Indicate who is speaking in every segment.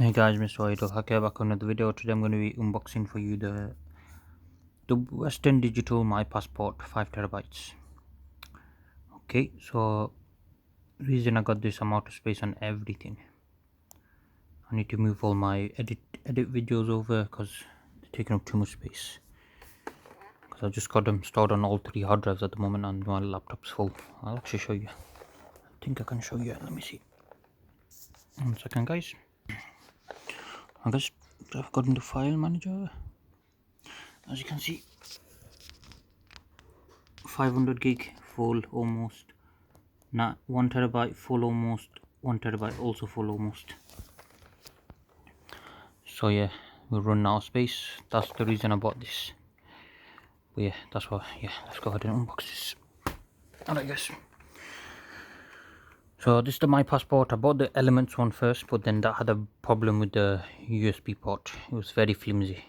Speaker 1: Hey guys, MrWaheedulHaque back on another video. Today I'm going to be unboxing for you the Western Digital My Passport 5 TB. Okay, so reason I got this, I'm out of space on everything. I need to move all my edit videos over because they're taking up too much space. Because I've just got them stored on all 3 hard drives at the moment and my laptop's full. I'll actually show you. I think I can show you. Let me see. 1 second, guys. I guess I've got into File Manager. As you can see, 500 gig full almost, not 1 TB full almost, 1 TB also full almost. So yeah, we'll run out of space. That's the reason I bought this. But yeah, that's why. Yeah, let's go ahead and unbox this. Alright guys, so this is the My Passport. I bought the Elements one first, but then that had a problem with the USB port. It was very flimsy.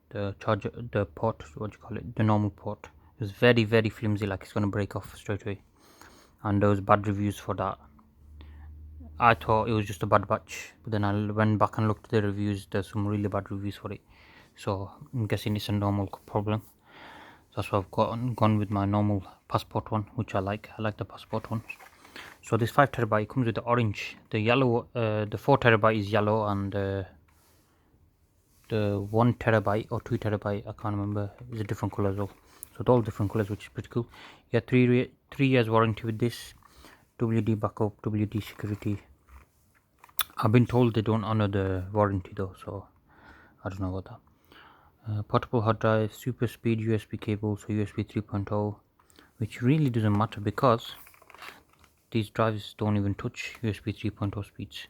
Speaker 1: The charger, the port, what do you call it, the normal port, it was very flimsy, like it's going to break off straight away. And there was bad reviews for that. I thought it was just a bad batch, but then I went back and looked at the reviews. There's some really bad reviews for it, so I'm guessing it's a normal problem. That's why I've gone with my normal Passport one, which I like. I like the Passport one. So this 5 TB comes with the orange, the yellow, the 4 TB is yellow, and the 1 TB or 2 TB, I can't remember, is a different color as well. So they're all different colors, which is pretty cool. Yeah, 3 years warranty with this. WD backup, WD security. I've been told they don't honor the warranty though, so I don't know about that. Portable hard drive, super speed USB cable, so USB 3.0, which really doesn't matter because these drives don't even touch USB 3.0 speeds.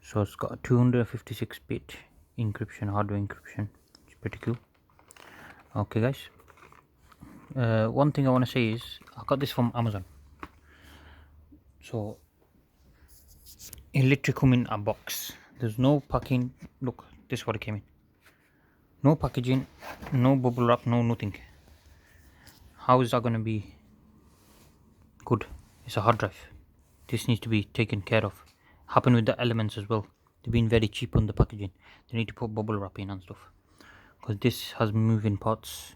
Speaker 1: So it's got a 256-bit encryption, hardware encryption. It's pretty cool. Okay guys, one thing I want to say is I got this from Amazon. So it literally come in a box. There's no packing. Look, this is what it came in. No packaging, no bubble wrap, no nothing. How is that going to be good? It's a hard drive. This needs to be taken care of. Happened with the Elements as well. They've been very cheap on the packaging. They need to put bubble wrap in and stuff, because this has moving parts,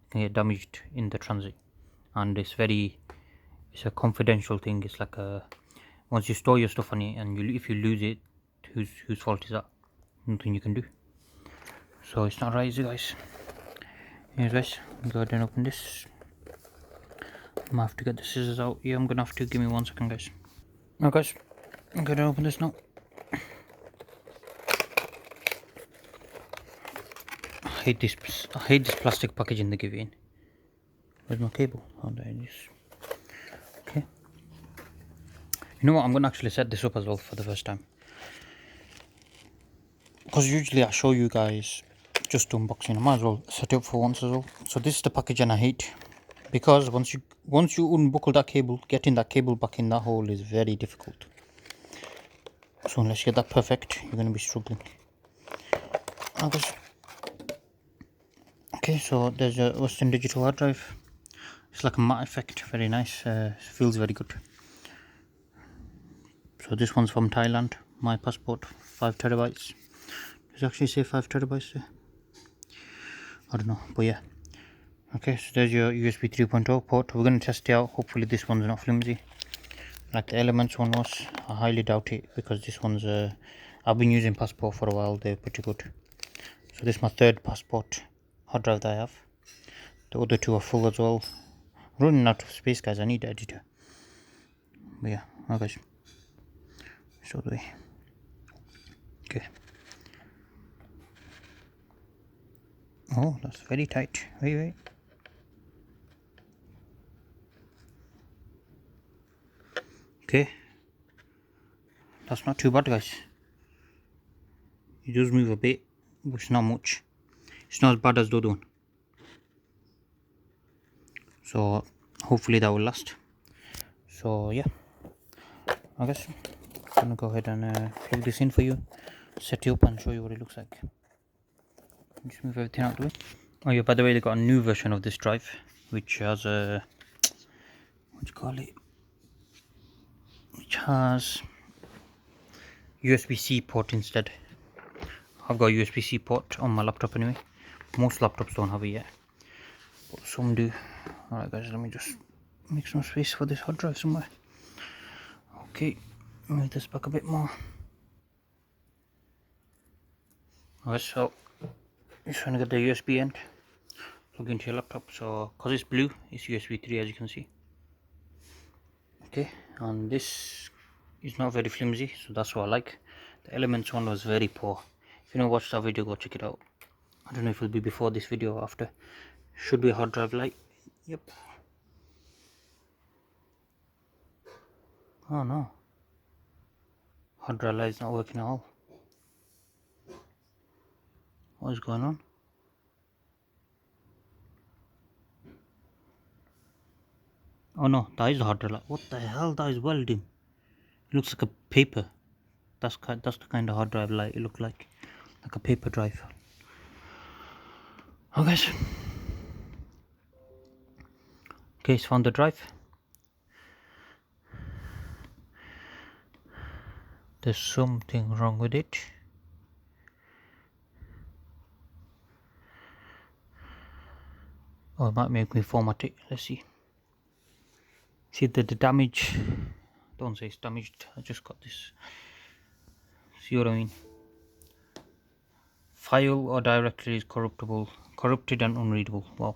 Speaker 1: can get damaged in the transit, and it's a confidential thing. It's like a, once you store your stuff on it and if you lose it, whose fault is that? Nothing you can do. So it's not right, is it guys? Anyways guys, go ahead and open this. I'm gonna have to get the scissors out. Yeah, I'm gonna have to. Give me 1 second guys. Now guys, I'm gonna open this now. I hate this plastic packaging they give you in. Where's my cable? Oh, there it is. Okay. You know what, I'm gonna actually set this up as well for the first time, because usually I show you guys just unboxing. I might as well set it up for once as well. So this is the packaging I hate, because once you unbuckle that cable, getting that cable back in that hole is very difficult. So unless you get that perfect, you're going to be struggling. Okay, so there's a Western Digital hard drive. It's like a matte effect, very nice. Feels very good. So this one's from Thailand. My Passport, 5 TB. Does it actually say 5 TB there? I don't know, but yeah. Okay, so there's your USB 3.0 port. We're going to test it out. Hopefully this one's not flimsy like the Elements one was. I highly doubt it, because this one's I've been using Passport for a while. They're pretty good. So this is my 3rd Passport hard drive that I have. The other 2 are full as well. I'm running out of space guys, I need an editor. But yeah, okay, so the way. Okay. Oh, that's very tight. Wait. Okay, that's not too bad guys. It does move a bit, but it's not much. It's not as bad as the other one. So hopefully that will last. So yeah, I guess I'm gonna go ahead and plug this in for you, set it up and show you what it looks like. Just move everything out of the way. Oh yeah, by the way, they got a new version of this drive, which has a, what do you call it, which has USB-C port instead. I've got a USB-C port on my laptop anyway. Most laptops don't have it yet, but some do. Alright guys, let me just make some space for this hard drive somewhere. Okay, move this back a bit more. Alright, so you're trying to get the USB end, plug into your laptop. So because it's blue, it's USB 3 as you can see. Okay, and this is not very flimsy, so that's what I like. The Elements one was very poor. If you don't watch that video, go check it out. I don't know if it'll be before this video or after. Should be a hard drive light. Yep. Oh no, hard drive light is not working at all. What is going on? Oh no, that is the hard drive light. What the hell? That is welding. It looks like a paper. That's the kind of hard drive light it looks like a paper drive. Oh guys. Okay, it's found the drive. There's something wrong with it. Oh, it might make me format it. Let's see. See the damage. Don't say it's damaged. I just got this. See what I mean? File or directory is corrupted and unreadable. Wow.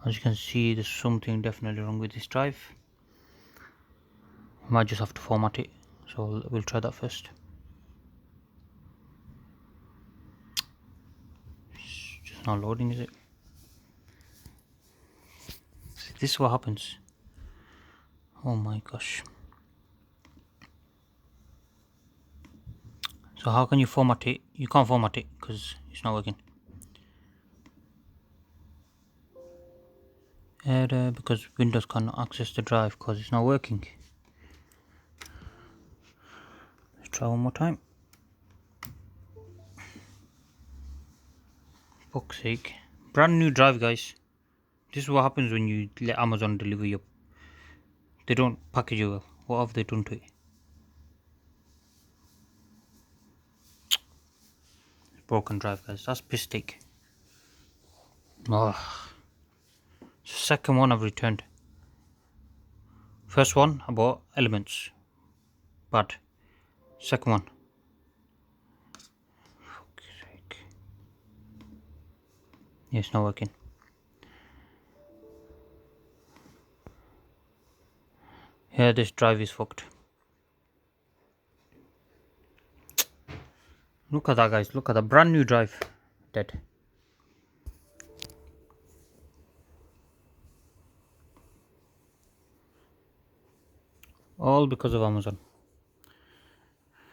Speaker 1: As you can see, there's something definitely wrong with this drive. I might just have to format it, so we'll try that first. It's just not loading, is it? This is what happens. Oh my gosh. So how can you format it? You can't format it because it's not working. Error because Windows cannot access the drive because it's not working. Let's try one more time. Fuck's sake. Brand new drive, guys. This is what happens when you let Amazon deliver you. They don't package you well. What have they done to it? Broken drive, guys. That's piss take. Oh. Second one I've returned. First one I bought Elements. Bad. Second one. Fuck's sake. Yeah, it's not working. Yeah, this drive is fucked. Look at that, guys. Look at the brand new drive. Dead. All because of Amazon.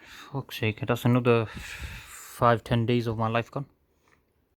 Speaker 1: Fuck's sake, that's another 5-10 days of my life gone.